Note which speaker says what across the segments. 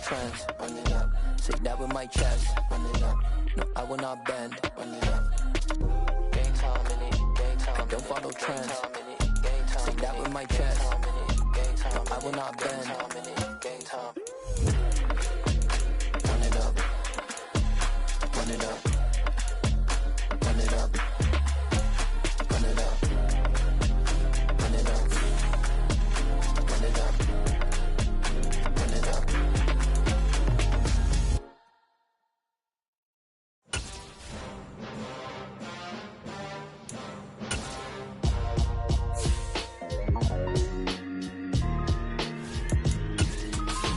Speaker 1: trends. Run it up. Say that with my chest. Run it up. No, I will not bend. Run it up. Game time in it. Game time. I don't follow trends. Say that with my chest. No, I will not bend. Game time. Run it up. Run it up. Run it up. Run it up. Run it up. Run it up. Run it up.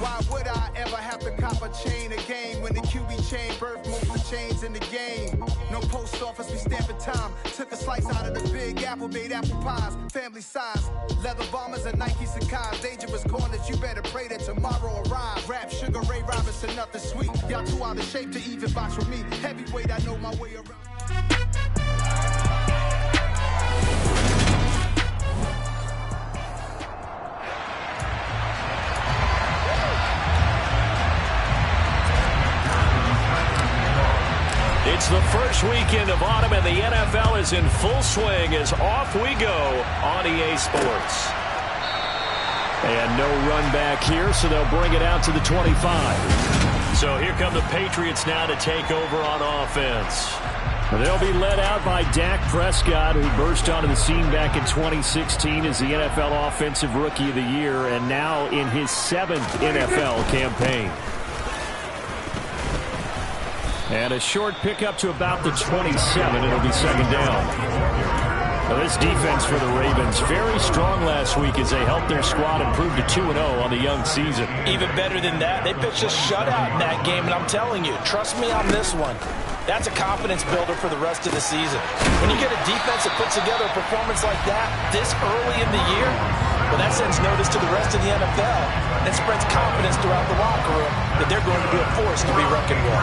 Speaker 2: Why would I ever have to cop a chain again when the QB chain birthed most of the chains in the game? No post office, we stamping time. Took a slice out of the Big Apple, made apple pies, family size. Leather bombers and Nike Sacai's. Dangerous corners, you better pray that tomorrow arrives. Rap, Sugar Ray Robinson, nothing sweet. Y'all too out of shape to even box with me. Heavyweight, I know my way around.
Speaker 3: It's the first weekend of autumn, and the NFL is in full swing as off we go on EA Sports. And no run back here, so they'll bring it out to the 25. So here come the Patriots now to take over on offense. They'll be led out by Dak Prescott, who burst onto the scene back in 2016 as the NFL Offensive Rookie of the Year, and now in his 7th NFL campaign. And a short pickup to about the 27. It'll be second down. Now this defense for the Ravens, very strong last week as they helped their squad improve to 2-0 on the young season.
Speaker 4: Even better than that, they pitched a shutout in that game, and I'm telling you, trust me on this one. That's a confidence builder for the rest of the season. When you get a defense that puts together a performance like that this early in the year, well, that sends notice to the rest of the NFL and spreads confidence throughout the locker room that they're going to be a force to be reckoned with.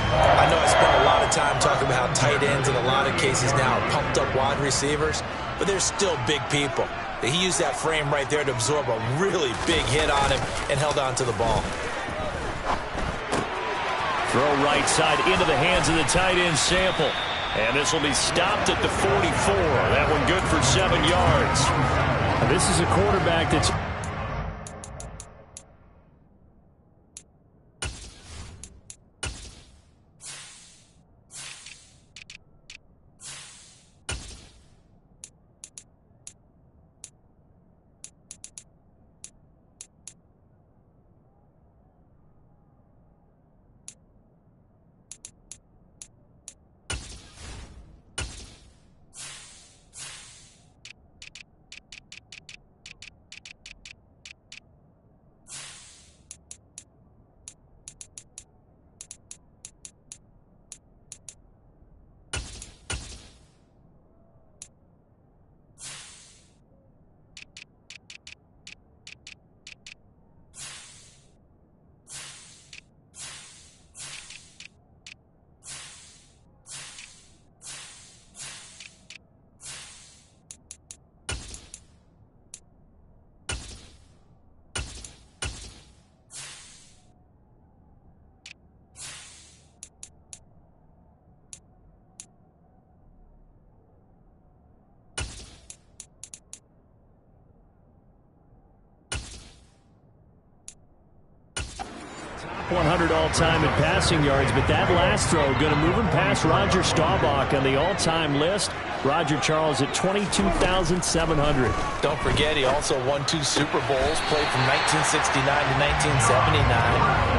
Speaker 4: I know I spent a lot of time talking about how tight ends in a lot of cases now are pumped up wide receivers, but they're still big people. He used that frame right there to absorb a really big hit on him and held on to the ball.
Speaker 3: Throw right side into the hands of the tight end Sample. And this will be stopped at the 44. That one good for 7 yards. Now this is a quarterback that's... Top 100 all-time in passing yards, but that last throw going to move him past Roger Staubach on the all-time list. Roger Charles at 22,700.
Speaker 4: Don't forget, he also won 2 Super Bowls, played from 1969 to 1979.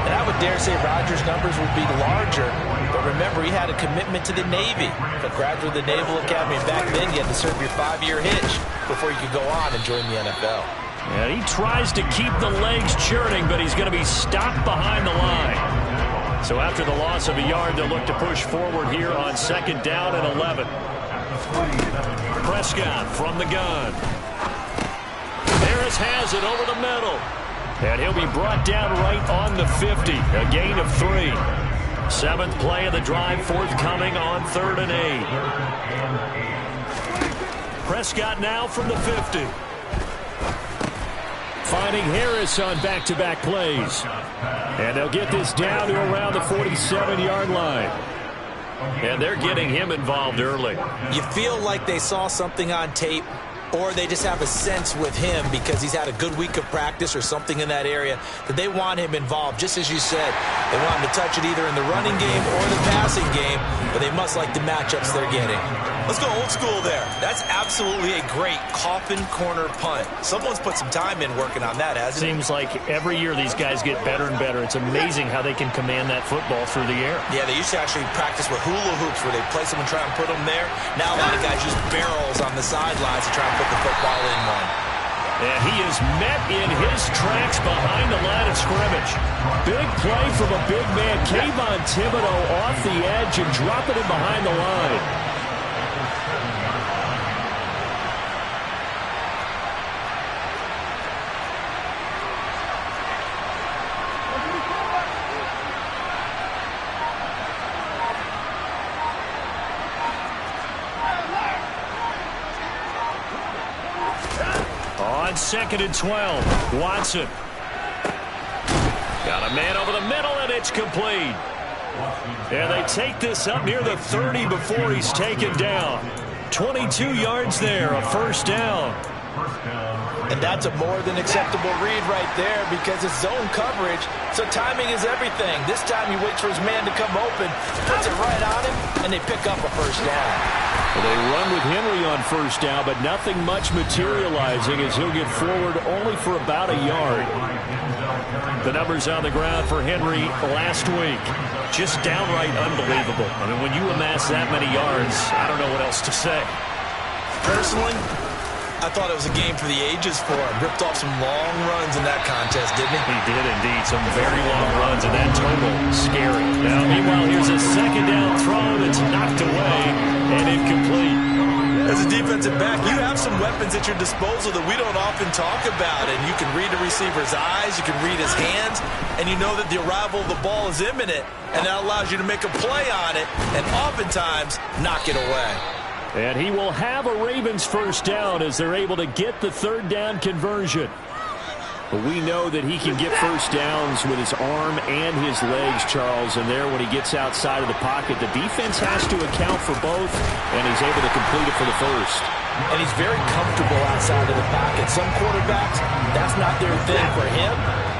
Speaker 4: And I would dare say Roger's numbers would be larger, but remember, he had a commitment to the Navy, a graduate of the Naval Academy. And back then, you had to serve your 5-year hitch before you could go on and join the NFL.
Speaker 3: And he tries to keep the legs churning, but he's going to be stopped behind the line. So after the loss of a yard, they'll look to push forward here on second down and 11. Prescott from the gun. Harris has it over the middle. And he'll be brought down right on the 50. A gain of 3. 7th play of the drive forthcoming on 3rd and 8. Prescott now from the 50. finding Harris on back-to-back plays. And they'll get this down to around the 47-yard line. And they're getting him involved early.
Speaker 4: You feel like they saw something on tape, or they just have a sense with him because he's had a good week of practice or something in that area that they want him involved. Just as you said, they want him to touch it either in the running game or the passing game, but they must like the matchups they're getting. Let's go old school there. That's absolutely a great coffin corner punt. Someone's put some time in working on that, hasn't it?
Speaker 3: Seems like every year these guys get better and better. It's amazing how they can command that football through the air.
Speaker 4: Yeah, they used to actually practice with hula hoops where they place them and try and put them there. Now a lot of guys use barrels on the sidelines to try and put the football in one.
Speaker 3: And he is met in his tracks behind the line of scrimmage. Big play from a big man. Kayvon Thibodeaux off the edge and dropping it behind the line. On 2nd and 12, Watson. Got a man over the middle, and it's complete. And they take this up near the 30 before he's taken down. 22 yards there, a first down.
Speaker 4: And that's a more than acceptable read right there because it's zone coverage, so timing is everything. This time he waits for his man to come open, puts it right on him, and they pick up a first down.
Speaker 3: Well, they run with Henry on first down, but nothing much materializing as he'll get forward only for about a yard. The numbers on the ground for Henry last week, just downright unbelievable. I mean, when you amass that many yards, I don't know what else to say.
Speaker 4: Personally, I thought it was a game for the ages for him. Ripped off some long runs in that contest, didn't he?
Speaker 3: He did indeed. Some very long runs, and that total scary. Now, meanwhile, here's a second down throw that's knocked away and incomplete.
Speaker 4: As a defensive back, you have some weapons at your disposal that we don't often talk about, and you can read the receiver's eyes, you can read his hands, and you know that the arrival of the ball is imminent, and that allows you to make a play on it, and oftentimes knock it away.
Speaker 3: And he will have a Ravens first down as they're able to get the third down conversion. But we know that he can get first downs with his arm and his legs, Charles. And there, when he gets outside of the pocket, the defense has to account for both, and he's able to complete it for the first.
Speaker 4: And he's very comfortable outside of the pocket. Some quarterbacks, that's not their thing. For him,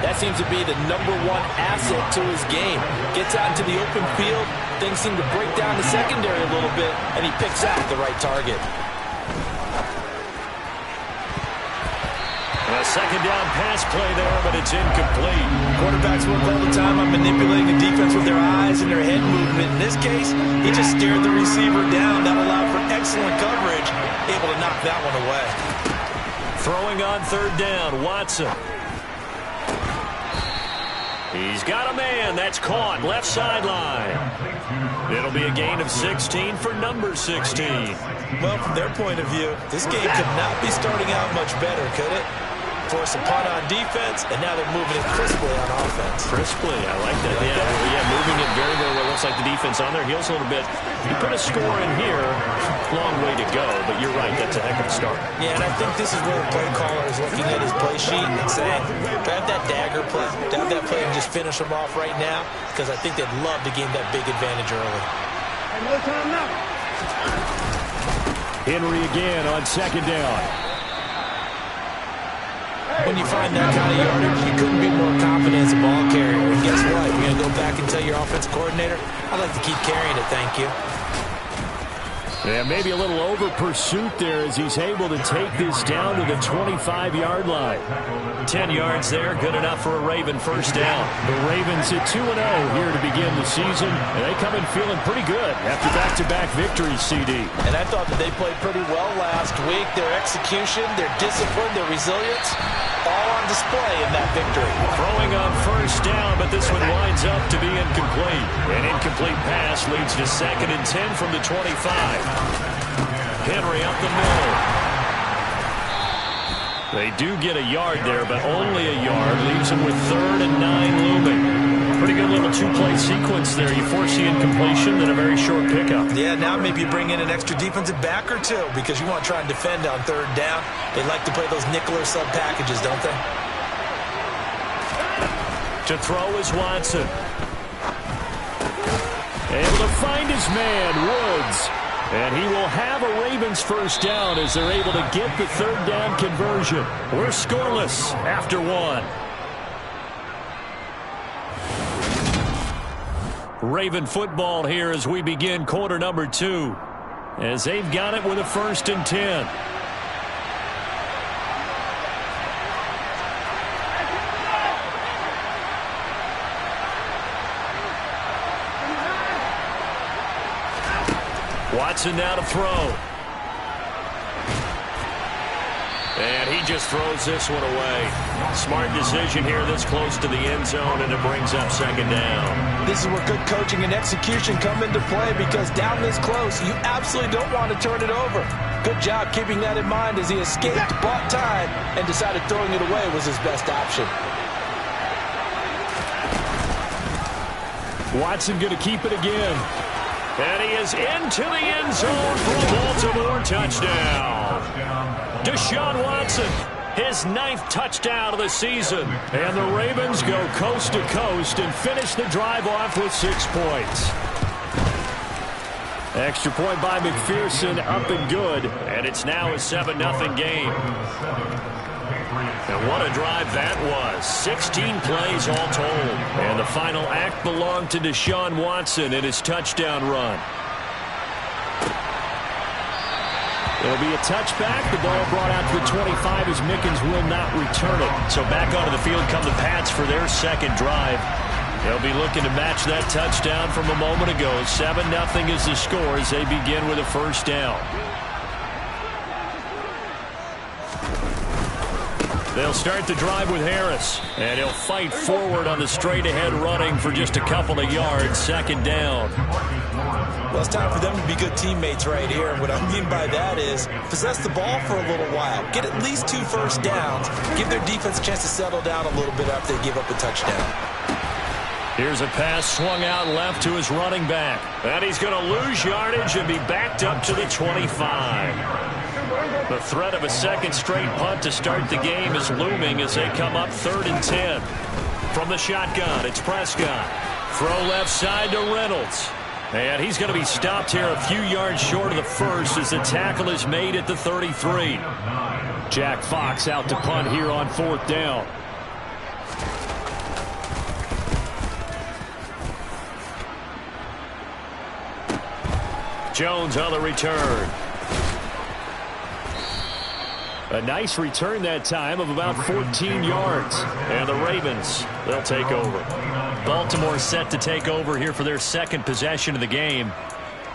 Speaker 4: that seems to be the #1 asset to his game. Gets out into the open field, things seem to break down the secondary a little bit, and he picks out the right target.
Speaker 3: A second down pass play there, but it's incomplete.
Speaker 4: Quarterbacks work all the time on manipulating a defense with their eyes and their head movement. In this case, he just stared the receiver down. That allowed for excellent coverage, able to knock that one away.
Speaker 3: Throwing on third down, Watson. He's got a man. That's caught. Left sideline. It'll be a gain of 16 for number 16.
Speaker 4: Well, from their point of view, this game could not be starting out much better, could it? Force a punt on defense, and now they're moving it crisply on offense.
Speaker 3: Crisply, I like that. Yeah, moving it very, very well. Looks like the defense on their heels a little bit. You put a score in here, long way to go, but you're right, that's a heck of a start.
Speaker 4: Yeah, and I think this is where the play caller is looking at his play sheet and saying, grab that dagger play, grab that play and just finish them off right now, because I think they'd love to gain that big advantage early.
Speaker 3: Henry again on second down.
Speaker 4: When you find that kind of yardage, you couldn't be more confident as a ball carrier. And guess what? You're going to go back and tell your offensive coordinator, I'd like to keep carrying it, thank you.
Speaker 3: Yeah, maybe a little over pursuit there as he's able to take this down to the 25-yard line. 10 yards there, good enough for a Raven first down. The Ravens at 2-0 here to begin the season, and they come in feeling pretty good after back-to-back victories, CD.
Speaker 4: And I thought that they played pretty well last week. Their execution, their discipline, their resilience, all on display in that victory.
Speaker 3: Throwing on first down, but this one winds up to be incomplete. An incomplete pass leads to 2nd and 10 from the 25. Henry up the middle. They do get a yard there, but only a yard. Leaves them with 3rd and 9 looming. Pretty good little two-play sequence there. You force the incompletion, then a very short pickup.
Speaker 4: Yeah, now maybe you bring in an extra defensive back or two because you want to try and defend on 3rd down. They like to play those nickel or sub packages, don't they?
Speaker 3: To throw is Watson. Able to find his man, Woods. And he will have a Ravens first down as they're able to get the third down conversion. We're scoreless after one. Raven football here as we begin quarter number 2. As they've got it with a 1st and 10. Watson now to throw. And he just throws this one away. Smart decision here this close to the end zone, and it brings up 2nd down.
Speaker 4: This is where good coaching and execution come into play, because down this close, you absolutely don't want to turn it over. Good job keeping that in mind as he escaped, bought time, and decided throwing it away was his best option.
Speaker 3: Watson going to keep it again. And he is into the end zone for a Baltimore touchdown. Deshaun Watson, his 9th touchdown of the season. And the Ravens go coast to coast and finish the drive off with 6 points. Extra point by McPherson, up and good. And it's now a 7-0 game. And what a drive that was. 16 plays all told. And the final act belonged to Deshaun Watson in his touchdown run. It'll be a touchback. The ball brought out to the 25 as Mickens will not return it. So back onto the field come the Pats for their 2nd drive. They'll be looking to match that touchdown from a moment ago. 7-0 is the score as they begin with a 1st down. They'll start the drive with Harris, and he'll fight forward on the straight-ahead running for just a couple of yards. 2nd down.
Speaker 4: Well, it's time for them to be good teammates right here. And what I mean by that is possess the ball for a little while. Get at least 2 first downs. Give their defense a chance to settle down a little bit after they give up a touchdown.
Speaker 3: Here's a pass swung out left to his running back. And he's going to lose yardage and be backed up to the 25. The threat of a 2nd straight punt to start the game is looming as they come up 3rd and 10. From the shotgun, it's Prescott. Throw left side to Reynolds. And he's going to be stopped here a few yards short of the 1st as the tackle is made at the 33. Jack Fox out to punt here on 4th down. Jones on the return. A nice return that time of about 14 yards. And the Ravens, they'll take over. Baltimore set to take over here for their 2nd possession of the game.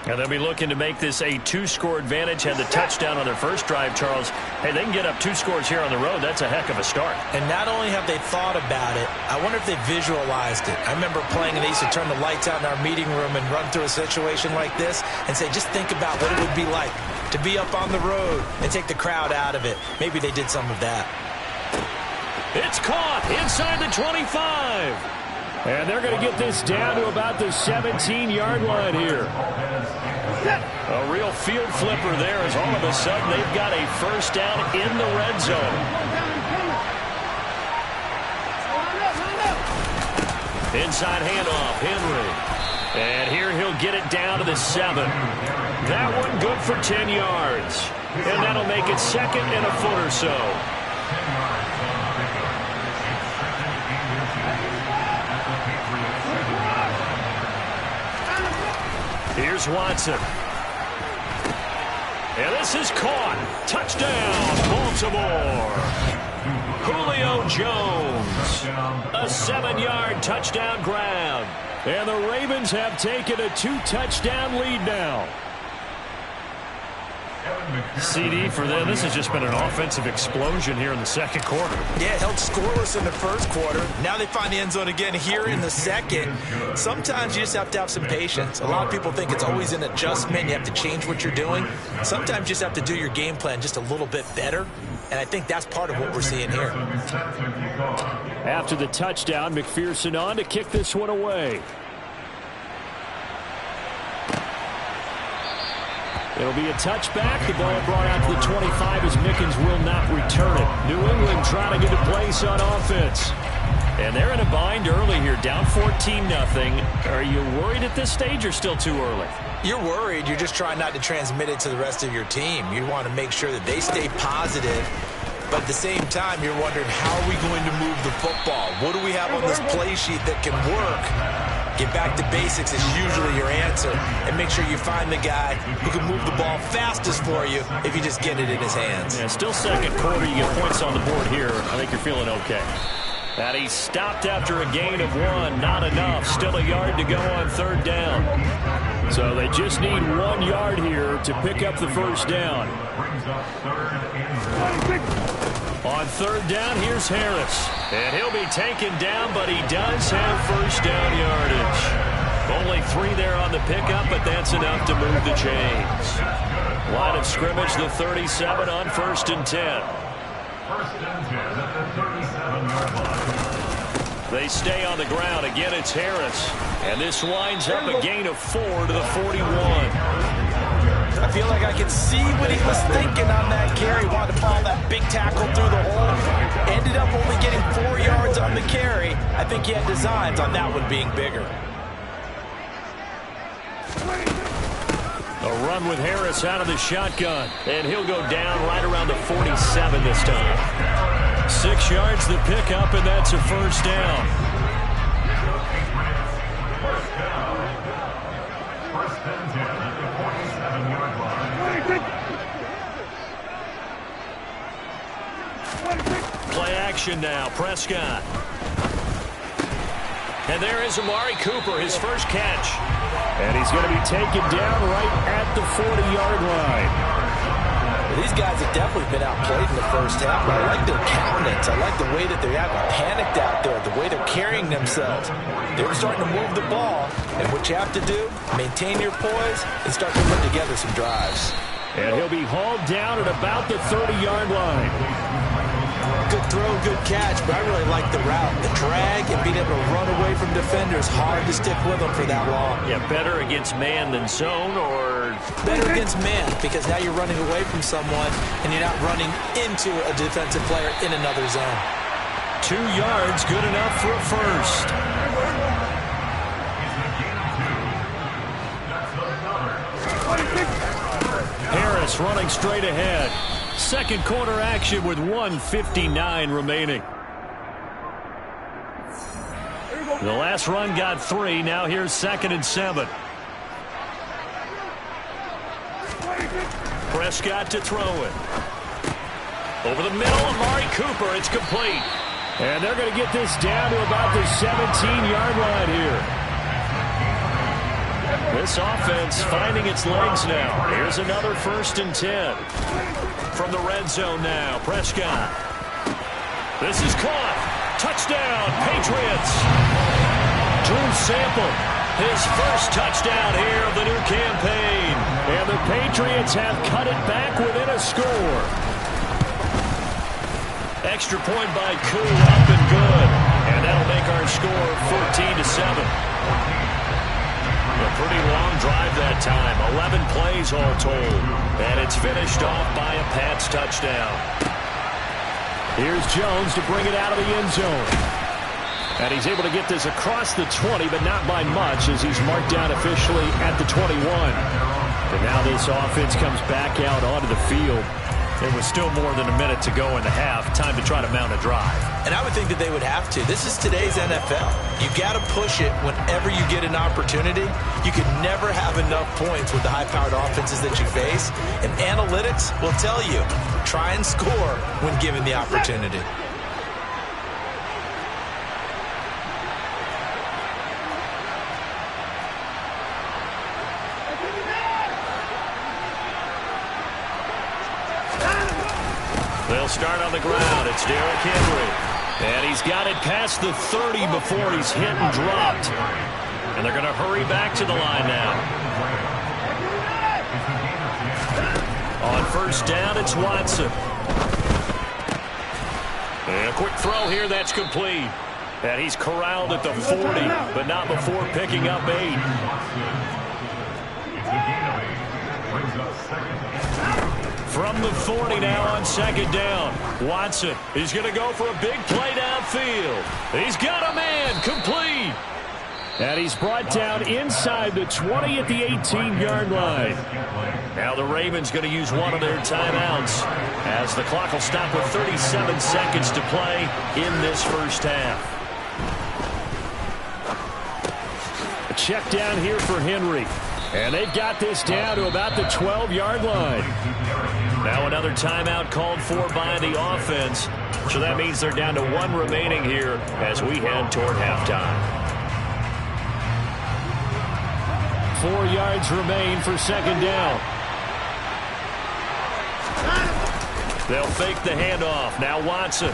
Speaker 3: And they'll be looking to make this a 2-score advantage. Had the touchdown on their 1st drive, Charles. Hey, they can get up 2 scores here on the road. That's a heck of a start.
Speaker 4: And not only have they thought about it, I wonder if they visualized it. I remember playing and they used to turn the lights out in our meeting room and run through a situation like this and say, just think about what it would be like to be up on the road and take the crowd out of it. Maybe they did some of that.
Speaker 3: It's caught inside the 25. And they're going to get this down to about the 17-yard line here. A real field flipper there as all of a sudden they've got a 1st down in the red zone. Inside handoff, Henry. And here he'll get it down to the 7. That one good for 10 yards. And that'll make it 2nd and a foot or so. Here's Watson. And this is caught. Touchdown, Baltimore. Julio Jones. A 7-yard touchdown grab. And the Ravens have taken a 2-touchdown lead now. CD for them. This has just been an offensive explosion here in the 2nd quarter.
Speaker 4: Yeah, held scoreless in the 1st quarter. Now they find the end zone again here in the 2nd. Sometimes you just have to have some patience. A lot of people think it's always an adjustment. You have to change what you're doing. Sometimes you just have to do your game plan just a little bit better. And I think that's part of what we're seeing here.
Speaker 3: After the touchdown, McPherson on to kick this one away. It'll be a touchback. The ball brought out to the 25 as Mickens will not return it. New England trying to get a place on offense. And they're in a bind early here, down 14-0. Are you worried at this stage or still too early?
Speaker 4: You're worried. You're just trying not to transmit it to the rest of your team. You want to make sure that they stay positive. But at the same time, you're wondering, how are we going to move the football? What do we have on this play sheet that can work? Get back to basics is usually your answer. And make sure you find the guy who can move the ball fastest for you if you just get it in his hands.
Speaker 3: Yeah, still second quarter. You get points on the board here. I think you're feeling okay. And he stopped after a gain of 1. Not enough. Still a yard to go on third down. So they just need 1 yard here to pick up the first down. On third down, here's Harris. And he'll be taken down, but he does have first down yardage. Only 3 there on the pickup, but that's enough to move the chains. Line of scrimmage, the 37 on 1st and 10.
Speaker 5: First and 10 at the 37-yard line.
Speaker 3: They stay on the ground. Again, it's Harris. And this winds up a gain of 4 to the 41.
Speaker 4: I feel like I can see what he was thinking on that carry. Wanted to follow that big tackle through the hole. Ended up only getting 4 yards on the carry. I think he had designs on that one being bigger.
Speaker 3: A run with Harris out of the shotgun. And he'll go down right around the 47 this time. 6 yards the pickup, and that's a first down.
Speaker 5: First and 10 at the 47-yard line.
Speaker 3: Play action now. Prescott. And there is Amari Cooper, his first catch. And he's going to be taken down right at the 40-yard line.
Speaker 4: These guys have definitely been outplayed in the first half, but I like their countenance. I like the way that they're panicked out there, the way they're carrying themselves. They're starting to move the ball, and what you have to do, maintain your poise and start to put together some drives.
Speaker 3: And he'll be hauled down at about the 30-yard line.
Speaker 4: Good throw, good catch, but I really like the route. The drag and being able to run away from defenders, hard to stick with them for that long.
Speaker 3: Yeah, better against man than zone, or
Speaker 4: better against man, because now you're running away from someone and you're not running into a defensive player in another zone.
Speaker 3: 2 yards, good enough for a first. Harris running straight ahead. Second quarter action with 1:59 remaining. The last run got 3. Now here's 2nd and 7. Prescott to throw it. Over the middle, Amari Cooper. It's complete. And they're going to get this down to about the 17-yard line here. This offense finding its legs now. Here's another 1st and 10. From the red zone now, Prescott. This is caught. Touchdown, Patriots. Drew Sample, his first touchdown here of the new campaign. And the Patriots have cut it back within a score. Extra point by Koo, up and good. And that'll make our score 14-7. A pretty long drive that time. 11 plays all told. And it's finished off by a Pats touchdown. Here's Jones to bring it out of the end zone. And he's able to get this across the 20, but not by much, as he's marked down officially at the 21. And now this offense comes back out onto the field. There was still more than a minute to go in the half. Time to try to mount a drive.
Speaker 4: And I would think that they would have to. This is today's NFL. You got to push it whenever you get an opportunity. You can never have enough points with the high-powered offenses that you face. And analytics will tell you, try and score when given the opportunity.
Speaker 3: They'll start on the ground. It's Derrick Henry. And he's got it past the 30 before he's hit and dropped. And they're going to hurry back to the line now. On first down, it's Watson. And a quick throw here, that's complete. And he's corralled at the 40, but not before picking up 8. From the 40 now on second down. Watson is going to go for a big play downfield. He's got a man, complete. And he's brought down inside the 20 at the 18-yard line. Now the Ravens going to use one of their timeouts as the clock will stop with 37 seconds to play in this first half. A check down here for Henry. And they've got this down to about the 12-yard line. Now another timeout called for by the offense. So that means they're down to one remaining here as we head toward halftime. 4 yards remain for second down. They'll fake the handoff. Now Watson.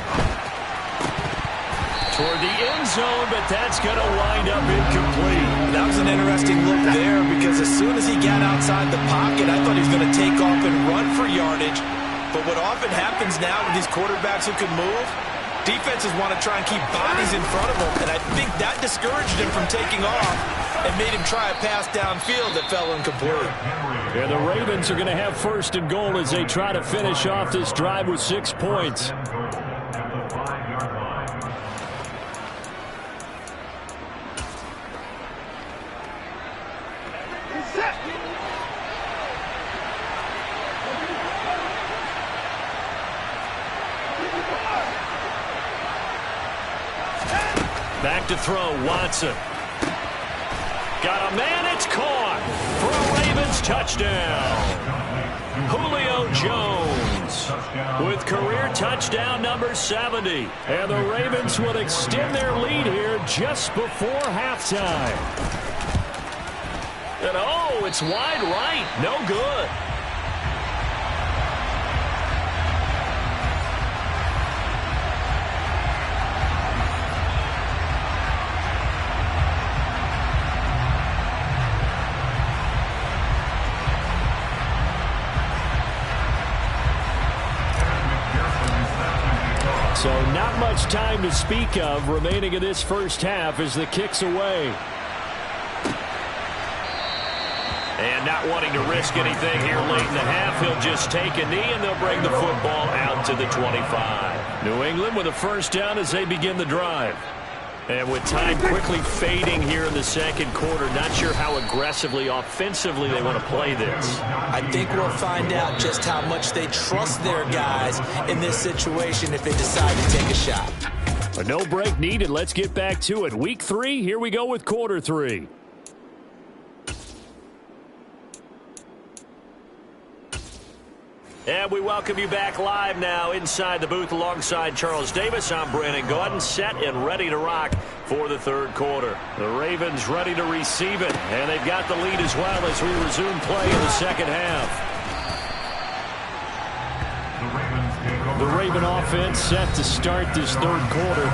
Speaker 3: Toward the end zone, but that's going to wind up incomplete.
Speaker 4: That was an interesting look there because as soon as he got outside the pocket, I thought he was going to take off and run for yardage. But what often happens now with these quarterbacks who can move, defenses want to try and keep bodies in front of them, and I think that discouraged him from taking off and made him try a pass downfield that fell incomplete.
Speaker 3: And the Ravens are going to have first and goal as they try to finish off this drive with 6 points. Back to throw, Watson. Got a man, it's caught for a Ravens touchdown. Julio Jones with career touchdown number 70. And the Ravens will extend their lead here just before halftime. And oh, it's wide right, no good. So not much time to speak of remaining in this first half as the kick's away. And not wanting to risk anything here late in the half, he'll just take a knee and they'll bring the football out to the 25. New England with a first down as they begin the drive. And with time quickly fading here in the second quarter, not sure how aggressively, offensively they want to play this.
Speaker 4: I think we'll find out just how much they trust their guys in this situation if they decide to take a shot.
Speaker 3: A no break needed. Let's get back to it. Week 3, here we go with quarter 3. And we welcome you back live now inside the booth alongside Charles Davis. I'm Brandon Gaudin, set and ready to rock for the third quarter. The Ravens ready to receive it, and they've got the lead as well as we resume play in the second half. The Raven offense set to start this third quarter.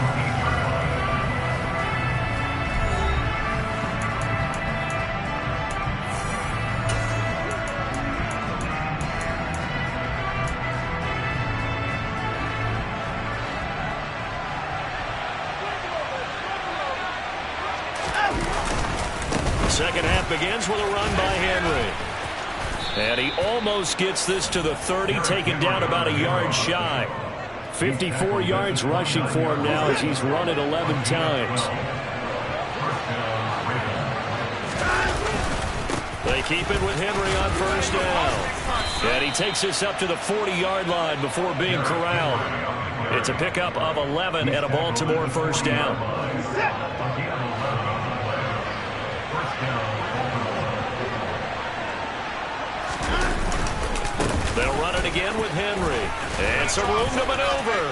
Speaker 3: Second half begins with a run by Henry. And he almost gets this to the 30, taken down about a yard shy. 54 yards rushing for him now as he's run it 11 times. They keep it with Henry on first down. And he takes this up to the 40-yard line before being corralled. It's a pickup of 11 at a Baltimore first down. They'll run it again with Henry. And some room to maneuver.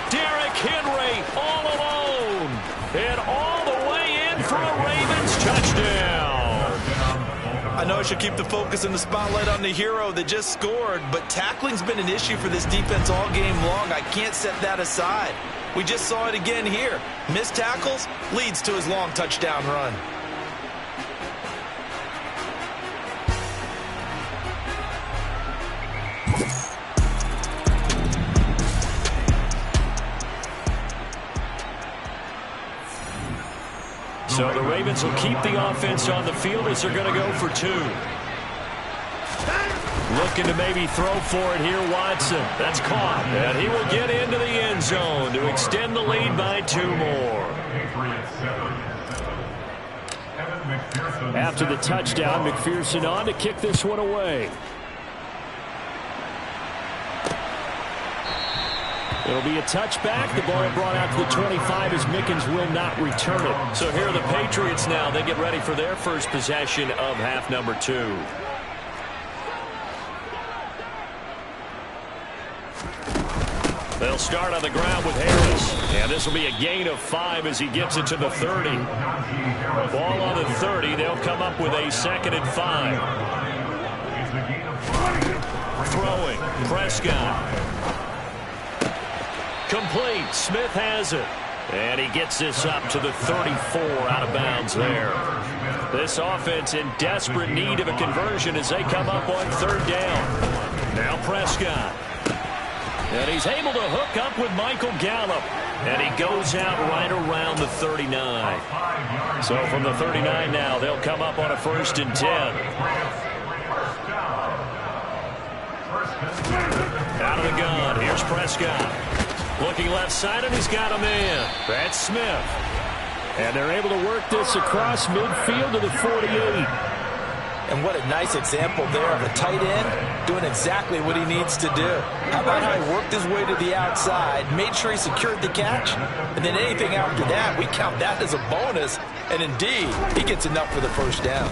Speaker 3: Derrick Henry all alone. And all the way in for a Ravens touchdown.
Speaker 4: I know I should keep the focus and the spotlight on the hero that just scored, but tackling's been an issue for this defense all game long. I can't set that aside. We just saw it again here. Missed tackles leads to his long touchdown run.
Speaker 3: So the Ravens will keep the offense on the field as they're going to go for 2. Looking to maybe throw for it here, Watson. That's caught. And he will get into the end zone to extend the lead by 2 more. After the touchdown, McPherson on to kick this one away. It'll be a touchback. The ball brought out to the 25 as Mickens will not return it. So here are the Patriots now. They get ready for their first possession of half number 2. They'll start on the ground with Harris. And this will be a gain of 5 as he gets it to the 30. Ball on the 30. They'll come up with a 2nd and 5. Throwing. Prescott. Complete. Smith has it. And he gets this up to the 34 out of bounds there. This offense in desperate need of a conversion as they come up on 3rd down. Now Prescott. And he's able to hook up with Michael Gallup. And he goes out right around the 39. So from the 39 now, they'll come up on a 1st and 10. Out of the gun. Here's Prescott. Looking left side, and he's got a man. That's Smith. And they're able to work this across midfield to the 48.
Speaker 4: And what a nice example there of a tight end doing exactly what he needs to do. How about how he worked his way to the outside, made sure he secured the catch, and then anything after that, we count that as a bonus. And indeed, he gets enough for the 1st down.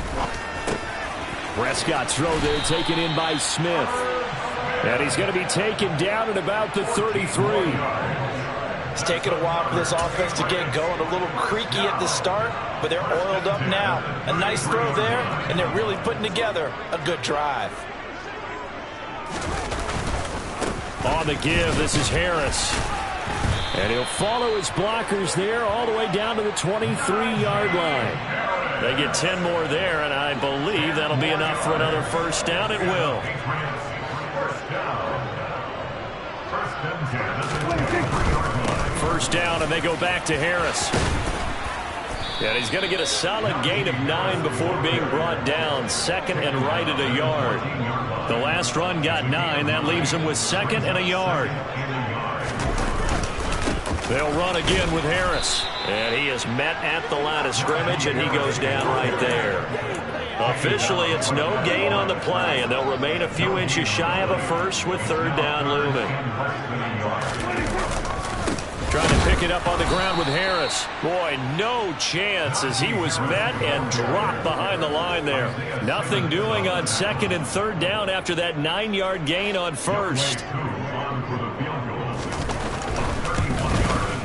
Speaker 3: Prescott's throw there taken in by Smith. And he's going to be taken down at about the 33.
Speaker 4: It's taken a while for this offense to get going. A little creaky at the start, but they're oiled up now. A nice throw there, and they're really putting together a good drive.
Speaker 3: On the give, this is Harris. And he'll follow his blockers there all the way down to the 23-yard line. They get 10 more there, and I believe that'll be enough for another 1st down. It will. First down, and they go back to Harris. And he's going to get a solid gain of 9 before being brought down. 2nd and right at a yard. The last run got 9. That leaves him with 2nd and a yard. They'll run again with Harris. And he is met at the line of scrimmage, and he goes down right there. Officially, it's no gain on the play, and they'll remain a few inches shy of a 1st with 3rd down looming. Trying to pick it up on the ground with Harris. Boy, no chance as he was met and dropped behind the line there. Nothing doing on 2nd and 3rd down after that 9-yard gain on 1st.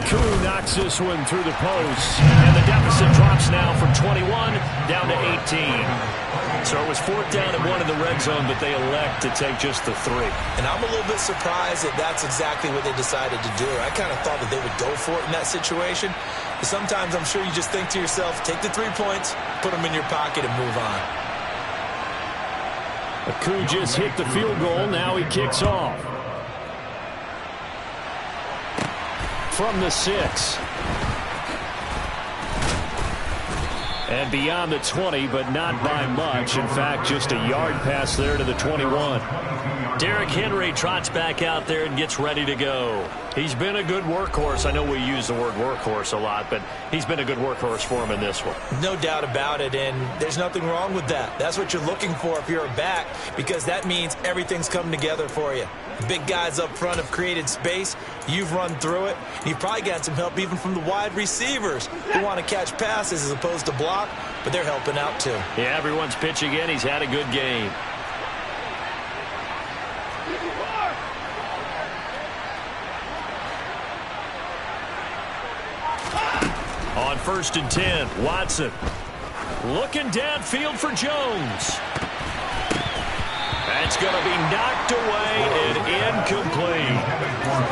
Speaker 3: Koo knocks this one through the post. And the deficit drops now from 21 down to 18. So it was 4th down and 1 in the red zone, but they elect to take just the 3.
Speaker 4: And I'm a little bit surprised that that's exactly what they decided to do. I kind of thought that they would go for it in that situation. But sometimes I'm sure you just think to yourself, take the 3 points, put them in your pocket, and move on.
Speaker 3: Koo just hit the field goal. Now he kicks off. From the 6. And beyond the 20, but not by much. In fact, just a yard pass there to the 21. Derrick Henry trots back out there and gets ready to go. He's been a good workhorse. I know we use the word workhorse a lot, but he's been a good workhorse for him in this one.
Speaker 4: No doubt about it, and there's nothing wrong with that. That's what you're looking for if you're a back, because that means everything's coming together for you. The big guys up front have created space. You've run through it. You've probably got some help even from the wide receivers who want to catch passes as opposed to block, but they're helping out too.
Speaker 3: Yeah, everyone's pitching in. He's had a good game. On 1st and 10, Watson looking downfield for Jones. That's going to be knocked away and incomplete.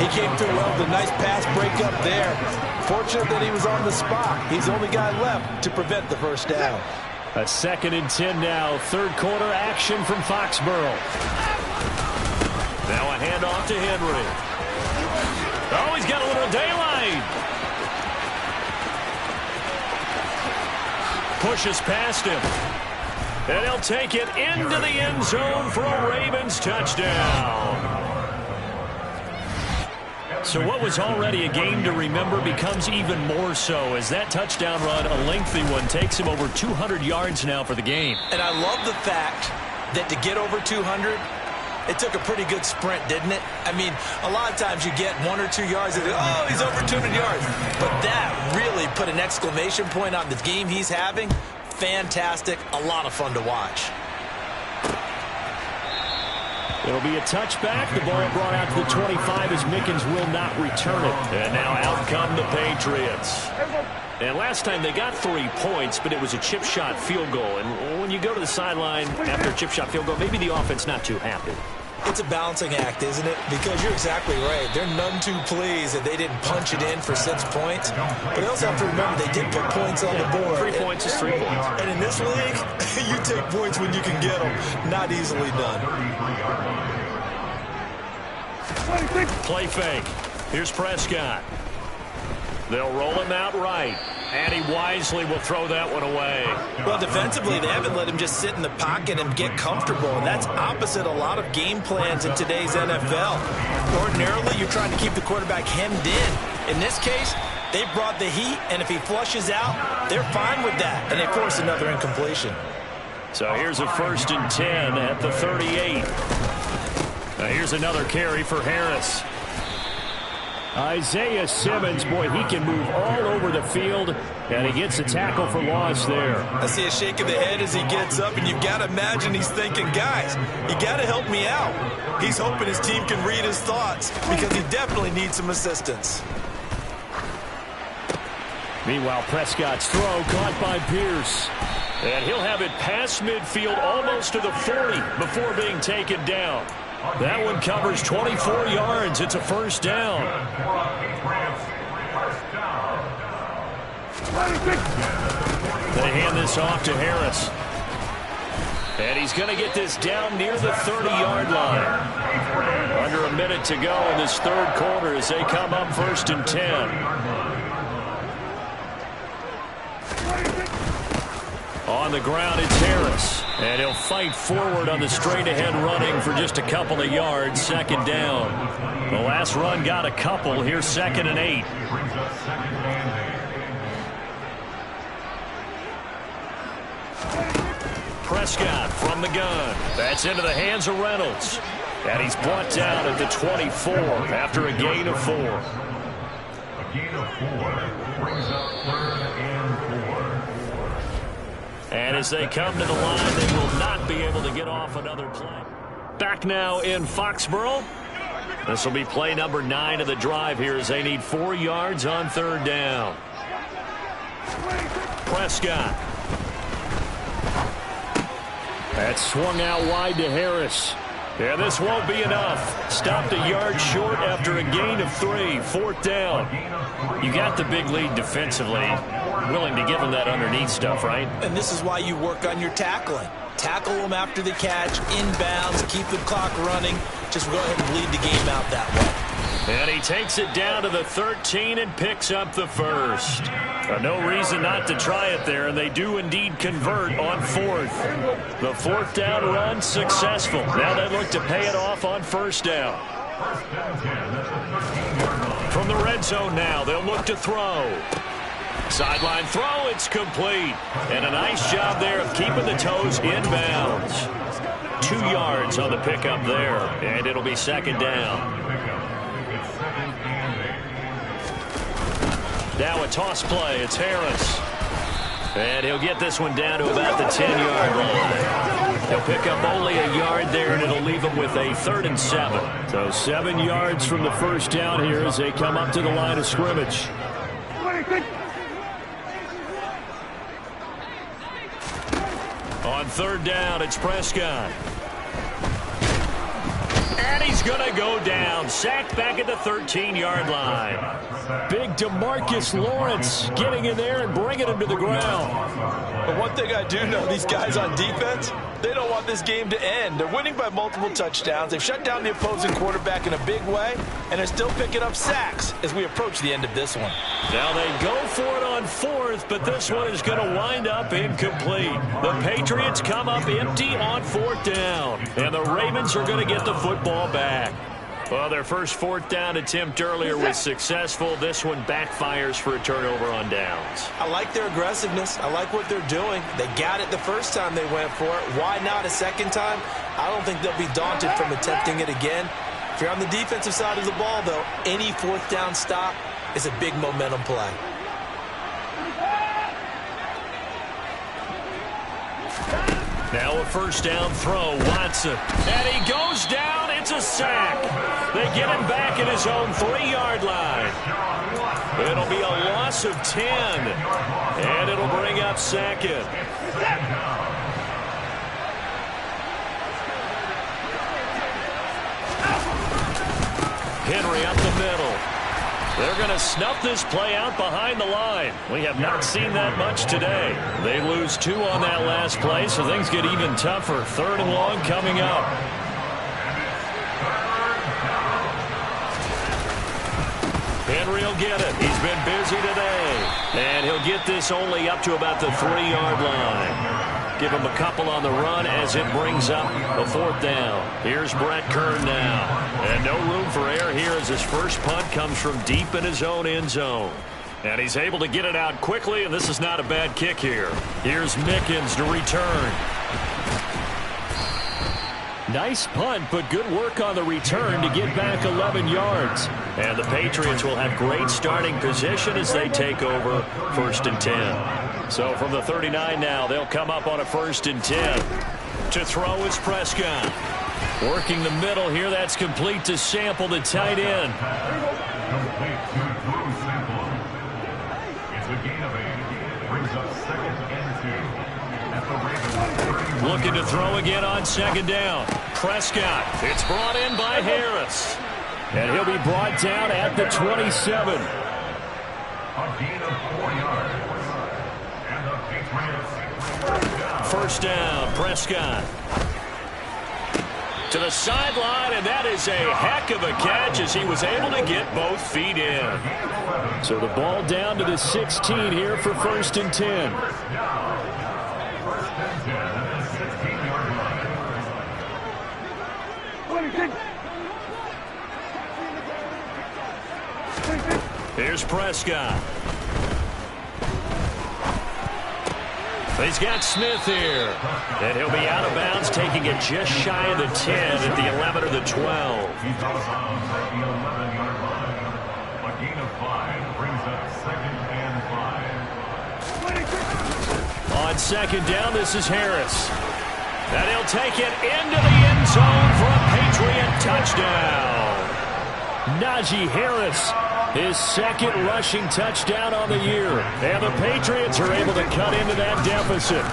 Speaker 4: He came through well with a nice pass breakup there. Fortunate that he was on the spot. He's the only guy left to prevent the 1st down.
Speaker 3: A 2nd and 10 now. 3rd quarter action from Foxborough. Now a handoff to Henry. Oh, he's got a little daylight. Pushes past him. And he'll take it into the end zone for a Ravens touchdown. So what was already a game to remember becomes even more so as that touchdown run, a lengthy one, takes him over 200 yards now for the game.
Speaker 4: And I love the fact that to get over 200, it took a pretty good sprint, didn't it? I mean, a lot of times you get 1 or 2 yards and oh, he's over 200 yards. But that really put an exclamation point on the game he's having. Fantastic. A lot of fun to watch.
Speaker 3: It'll be a touchback. The ball brought out to the 25 as Mickens will not return it. And now out come the Patriots. And last time they got 3 points, but it was a chip shot field goal. And when you go to the sideline after a chip shot field goal, maybe the offense not too happy.
Speaker 4: It's a balancing act, isn't it? Because you're exactly right. They're none too pleased that they didn't punch it in for 6 points. But they also have to remember they did put points on the board.
Speaker 3: 3 points is 3 points.
Speaker 4: And in this league, you take points when you can get them. Not easily done.
Speaker 3: Play fake. Here's Prescott. They'll roll him out right. And he wisely will throw that one away.
Speaker 4: Well, defensively, they haven't let him just sit in the pocket and get comfortable. And that's opposite a lot of game plans in today's NFL. Ordinarily, you're trying to keep the quarterback hemmed in. In this case, they brought the heat, and if he flushes out, they're fine with that. And they force another incompletion.
Speaker 3: So here's a 1st and 10 at the 38. Now here's another carry for Harris. Isaiah Simmons, boy, he can move all over the field, and he gets a tackle for loss there.
Speaker 4: I see a shake of the head as he gets up, and you've got to imagine he's thinking, guys, you got to help me out. He's hoping his team can read his thoughts because he definitely needs some assistance.
Speaker 3: Meanwhile, Prescott's throw caught by Pierce. And he'll have it past midfield almost to the 40 before being taken down. That one covers 24 yards. It's a 1st down. They hand this off to Harris. And he's going to get this down near the 30-yard line. Under a minute to go in this 3rd quarter as they come up 1st and 10. On the ground, it's Harris. And he'll fight forward on the straight-ahead running for just a couple of yards. 2nd down. The last run got a couple. Here's 2nd and 8. Prescott from the gun. That's into the hands of Reynolds. And he's brought down at the 24 after a gain of 4.
Speaker 5: A gain of 4 brings up 3rd and 4.
Speaker 3: And as they come to the line, they will not be able to get off another play. Back now in Foxborough. This will be play number 9 of the drive here as they need 4 yards on 3rd down. Prescott. That's swung out wide to Harris. Yeah, this won't be enough. Stopped a yard short after a gain of 3. 4th down. You got the big lead defensively. Willing to give them that underneath stuff, right?
Speaker 4: And this is why you work on your tackling. Tackle them after the catch, inbounds, keep the clock running. Just go ahead and bleed the game out that way.
Speaker 3: And he takes it down to the 13 and picks up the 1st. No reason not to try it there, and they do indeed convert on 4th. The 4th down run successful. Now they look to pay it off on 1st down. From the red zone now, they'll look to throw. Sideline throw, it's complete. And a nice job there of keeping the toes inbounds. 2 yards on the pickup there, and it'll be 2nd down. Now a toss play, it's Harris. And he'll get this one down to about the 10-yard line. He'll pick up only a yard there, and it'll leave him with a 3rd and 7. So 7 yards from the 1st down here as they come up to the line of scrimmage. On 3rd down, it's Prescott. And he's going to go down. Sacked back at the 13-yard line. Big DeMarcus Lawrence getting in there and bringing him to the ground.
Speaker 4: But one thing I do know, these guys on defense, they don't want this game to end. They're winning by multiple touchdowns. They've shut down the opposing quarterback in a big way, and they're still picking up sacks as we approach the end of this one.
Speaker 3: Now they go for it on fourth, but this one is going to wind up incomplete. The Patriots come up empty on fourth down, and the Ravens are going to get the football back. Well, their first fourth down attempt earlier was successful. This one backfires for a turnover on downs.
Speaker 4: I like their aggressiveness. I like what they're doing. They got it the first time they went for it. Why not a second time? I don't think they'll be daunted from attempting it again. If you're on the defensive side of the ball, though, any fourth down stop is a big momentum play.
Speaker 3: Now a first down throw, Watson. And he goes down. It's a sack. They get him back at his own 3-yard line. It'll be a loss of 10. And it'll bring up second. Henry up the middle. They're going to snuff this play out behind the line. We have not seen that much today. They lose 2 on that last play, so things get even tougher. 3rd and long coming up. Henry will get it. He's been busy today. And he'll get this only up to about the 3-yard line. Give him a couple on the run as it brings up a 4th down. Here's Brett Kern now. And no room for error here as his first punt comes from deep in his own end zone. And he's able to get it out quickly, and this is not a bad kick here. Here's Mickens to return. Nice punt, but good work on the return to get back 11 yards. And the Patriots will have great starting position as they take over 1st and 10. So from the 39 now, they'll come up on a 1st and 10. To throw is Prescott. Working the middle here, that's complete to Sample, the tight end.
Speaker 5: Complete to Drew Sample. It's a gain of 8. Brings up 2nd and 2. At the Ravens.
Speaker 3: Looking to throw again on 2nd down. Prescott. It's brought in by Harris. And he'll be brought down at the 27.
Speaker 5: A gain of 4 yards. And the Patriots.
Speaker 3: 1st down, Prescott. To the sideline, and that is a heck of a catch as he was able to get both feet in. So the ball down to the 16 here for 1st and 10. Here's Prescott. He's got Smith here. And he'll be out of bounds, taking it just shy of the 10 at the 11 or the 12.
Speaker 5: He's out of bounds at the 11-yard line. A gain of 5 brings up 2nd and 5.
Speaker 3: On 2nd down, this is Harris. And he'll take it into the end zone for a Patriot touchdown. Najee Harris, his 2nd rushing touchdown on the year. And the Patriots are able to cut into that deficit.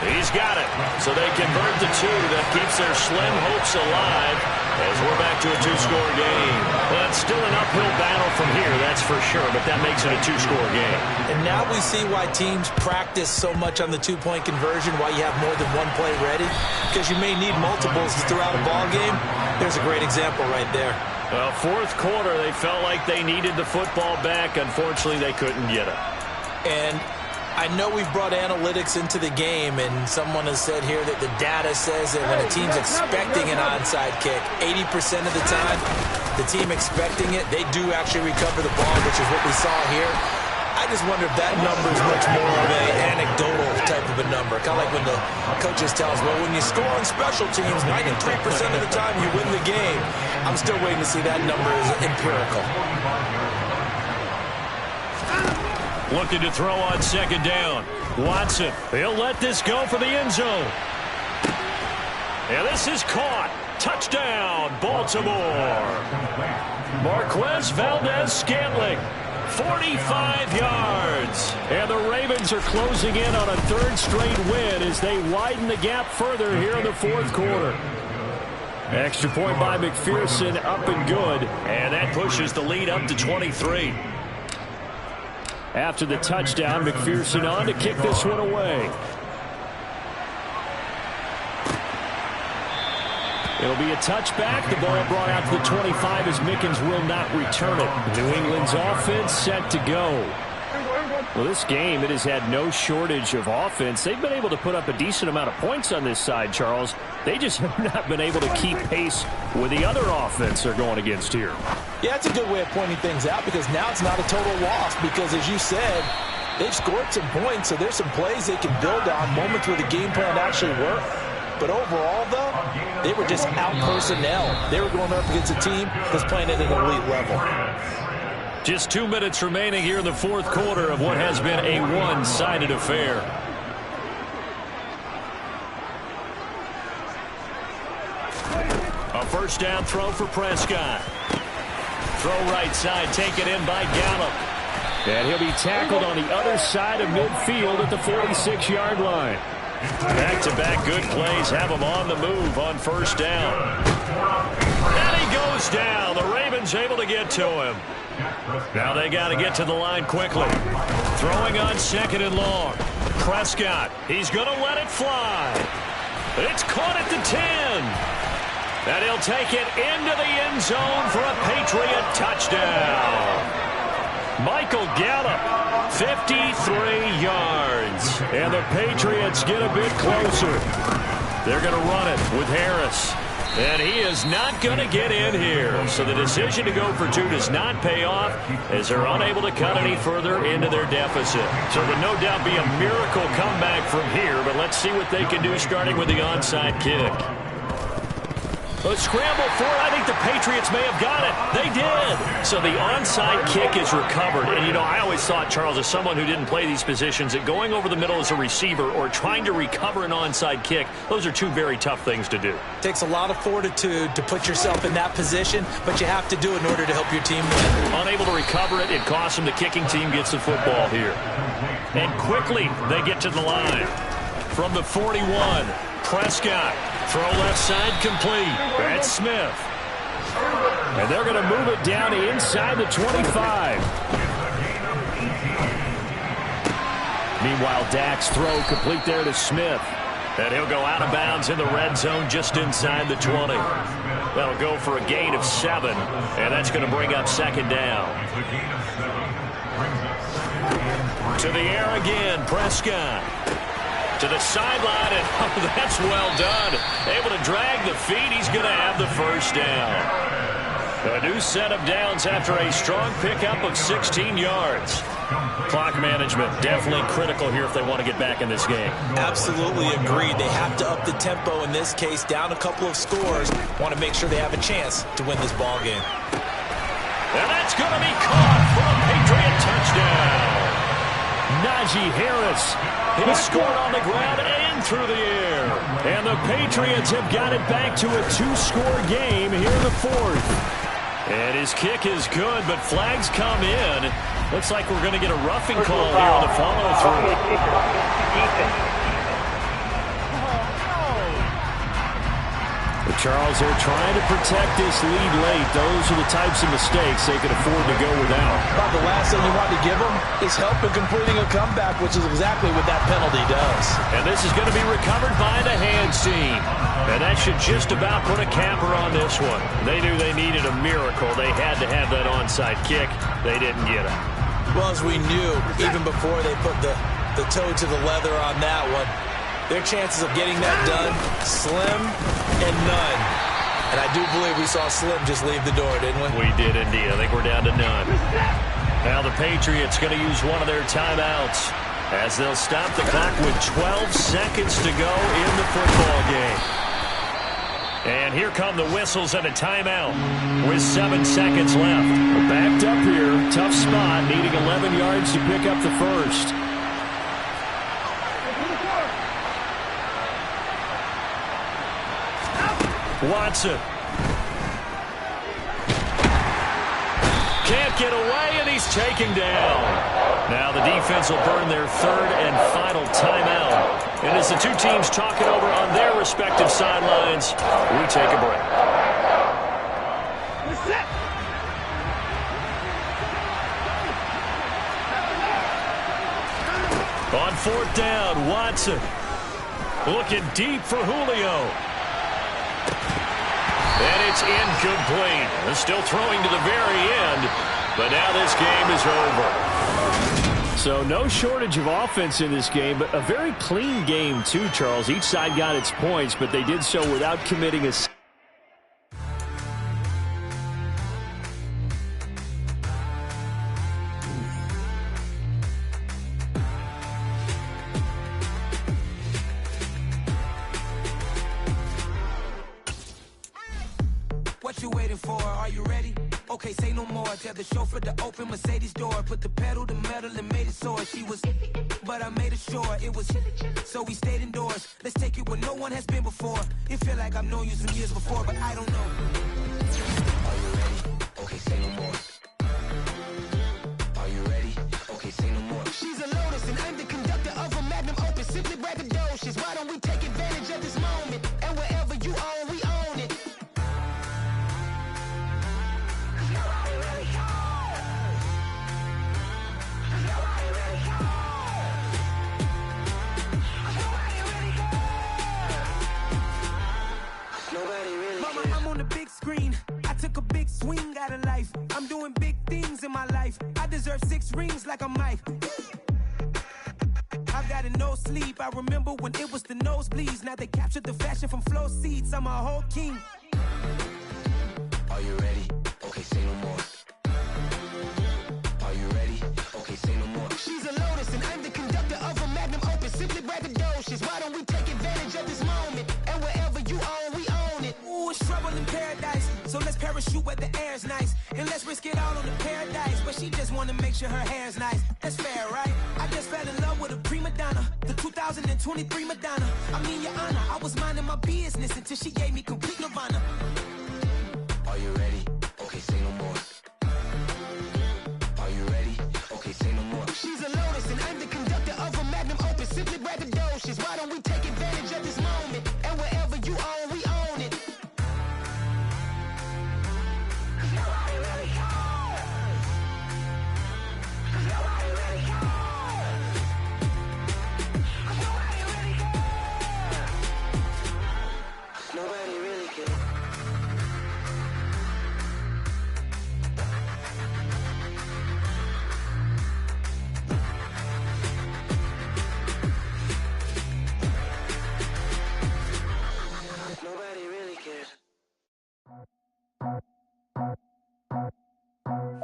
Speaker 3: He's got it. So they convert the 2. That keeps their slim hopes alive as we're back to a 2-score game. Well, it's still an uphill battle from here, that's for sure, but that makes it a 2-score game.
Speaker 4: And now we see why teams practice so much on the 2-point conversion, why you have more than one play ready, because you may need multiples throughout a ball game. There's a great example right there.
Speaker 3: Well, 4th quarter, they felt like they needed the football back. Unfortunately, they couldn't get it.
Speaker 4: And I know we've brought analytics into the game, and someone has said here that the data says that when a team's expecting an onside kick, 80% of the time, the team expecting it, they do actually recover the ball, which is what we saw here. I just wonder if that number is much more of an anecdotal type of a number. Kind of like when the coaches tell us, well, when you score on special teams, 93% of the time you win the game. I'm still waiting to see that number is empirical.
Speaker 3: Looking to throw on 2nd down. Watson, he'll let this go for the end zone. And this is caught. Touchdown, Baltimore. Marquez Valdez-Scantling. 45 yards. And the Ravens are closing in on a 3rd straight win as they widen the gap further here in the 4th quarter. Extra point by McPherson, up and good. And that pushes the lead up to 23. After the touchdown, McPherson on to kick this one away. It'll be a touchback. The ball brought out to the 25 as Mickens will not return it. New England's offense set to go. Well, this game, it has had no shortage of offense. They've been able to put up a decent amount of points on this side, Charles. They just have not been able to keep pace with the other offense they're going against here. Yeah, that's a good way of pointing things out because now it's not a total loss because, as you said, they've scored some points, so there's some plays they can build on, moments where the game plan actually worked. But overall, though, they were just out-personnel. They were going up against a team that's playing at an elite level. Just 2 minutes remaining here in the fourth quarter of what has been a one-sided affair. A first down throw for Prescott. Throw right side, taken in by Gallup. And he'll be tackled on the other side of midfield at the 46-yard line. Back-to-back good plays have him on the move on first down. And he goes down. The Ravens able to get to him. Now they got to get to the line quickly. Throwing on second and long. Prescott, he's going to let it fly. It's caught at the 10. And he'll take it into the end zone for a Patriot touchdown. Michael Gallup, 53 yards. And the Patriots get a bit closer. They're going to run it with Harris. And he is not going to get in here. So the decision to go for two does not pay off as they're unable to cut any further into their deficit. So there'll no doubt be a miracle comeback from here, but let's see what they can do starting with the onside kick. A scramble for it. I think the Patriots may have got it. They did. So the onside kick is recovered. And, you know, I always thought, Charles, as someone who didn't play these positions, that going over the middle as a receiver or trying to recover an onside kick, those are two very tough things to do. It takes a lot of fortitude to put yourself in that position, but you have to do it in order to help your team win. Unable to recover it, it costs them. The kicking team gets the football here. And quickly they get to the line. From the 41, Prescott. Throw left side complete. That's Smith. And they're going to move it down to inside the 25. Meanwhile, Dak's throw complete there to Smith. And he'll go out of bounds in the red zone just inside the 20. That'll go for a gain of 7. And that's going to bring up second down. To the air again, Prescott. To the sideline, and oh, that's well done. Able to drag the feet. He's going to have the first down. A new set of downs after a strong pickup of 16 yards. Clock management definitely critical here if they want to get back in this game. Absolutely agreed. They have to up the tempo in this case, down a couple of scores. Want to make sure they have a chance to win this ball game. And that's going to be caught for a Patriot touchdown. Najee Harris, he scored on the ground and through the air. And the Patriots have got it back to a 2-score game here in the fourth. And his kick is good, but flags come in. Looks like we're going to get a roughing call here on the follow-through. Charles, they're trying to protect this lead late. Those are the types of mistakes they can afford to go without. About the last thing you want to give them is help in completing a comeback, which is exactly what that penalty does. And this is going to be recovered by the hands team. And that should just about put a capper on this one. They knew they needed a miracle. They had to have that onside kick. They didn't get it. Well, as we knew, even before they put the toe to the leather on that one, their chances of getting that done, slim and none. And I do believe we saw Slim just leave the door, didn't we? We did indeed. I think we're down to none. Now the Patriots going to use one of their timeouts as they'll stop the clock with 12 seconds to go in the football game. And here come the whistles and a timeout with 7 seconds left. We're backed up here. Tough spot, needing 11 yards to pick up the first. Watson. Can't get away, and he's taken down. Now the defense will burn their third and final timeout. And as the two teams talk it over on their respective sidelines, we take a break. On fourth down, Watson looking deep for Julio. And it's incomplete. They're still throwing to the very end, but now this game is over. So no shortage of offense in this game, but a very clean game too, Charles. Each side got its points, but they did so without committing a...
Speaker 6: What you waiting for? Are you ready? Okay, say no more. Tell the chauffeur to open Mercedes door. Put the pedal to metal and made it soar. She was, but I made it sure it was. So we stayed indoors. Let's take it where no one has been before. It feel like I've known you some years before, but I don't know. Are you ready? Okay, say no more. Are you ready? Okay, say no more. She's a Lotus and I'm the conductor of a Magnum Opus. Simply braggadocious. Why don't we take advantage of this moment? And wherever you own, we own it. I took a big swing out of life. I'm doing big things in my life. I deserve 6 rings like a Mike. I've got no sleep. I remember when it was the nosebleeds. Now they captured the fashion from flow seats. I'm a whole king. Are you ready? Okay, say no more. Are you ready? Okay, say no more. She's a Lotus and I'm the conductor of a Magnum Opus. Simply braggadocious. Why don't we take advantage of this moment? And wherever you own, we own it. Ooh, it's trouble in paradise. So let's parachute where the air's nice. And let's risk it all on the paradise. But she just wanna make sure her hair's nice. That's fair, right? I just fell in love with a prima donna. The 2023 Madonna. I mean, your honor, I was minding my business until she gave me complete nirvana. Are you ready? Okay, say no more. Are you ready? Okay, say no more. She's a Lotus and I'm the conductor of a Magnum Opus. Simply braggadocious. Why don't we take advantage of this moment? And wherever you own, we own it. Nobody really cares. Nobody really cares.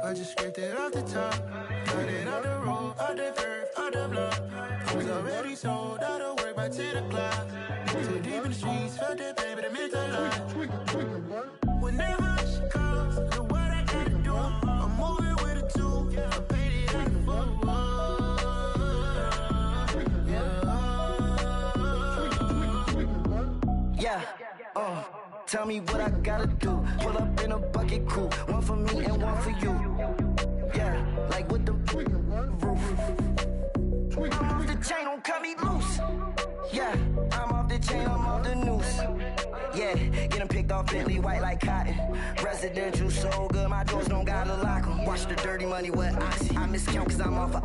Speaker 6: I just scraped it off the top, cut it off the road, off the curve, off the block. I was already sold out of work by 10 o'clock. Too deep in the streets, felt that baby, that meant a lot. Whenever she calls, know what I gotta do. I'm moving with a 2, I paid it out the fuck. Yeah, tell me what I gotta do. Pull up in a bucket crew, one for me and one for you. Yeah, like with the roof. I'm off the chain, don't cut me loose. Yeah, I'm off the chain, I'm off the noose. Yeah, get them picked off Bentley, white like cotton. Residential so good, my doors don't gotta lock them. Watch the dirty money with Oxy. I miscount cause I'm off a...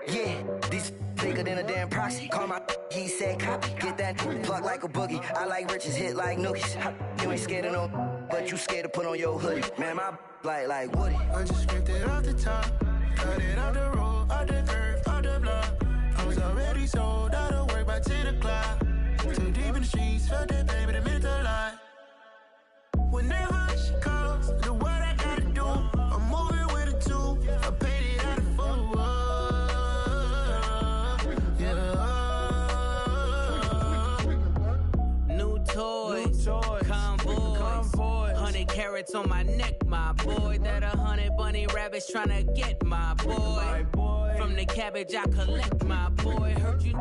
Speaker 6: Yeah, these bigger than a damn proxy. Call my he said copy. Get that plug like a boogie. I like riches, hit like nookies. You ain't scared of no, but you scared to put on your hoodie. Man, my like Woody. I just scraped it off the top, cut it off the road, off the curve, off the block. I was already sold out of work by 10 o'clock. Too deep in the streets, felt that baby, that meant a lot. Whenever she calls, know what I gotta do. I'm moving with a 2, I paid it out of fuck.
Speaker 7: Toys, convoys, 100 carats on my neck, my boy. That 100 bunny rabbits tryna get my boy. From the cabbage I collect, my boy. Heard you.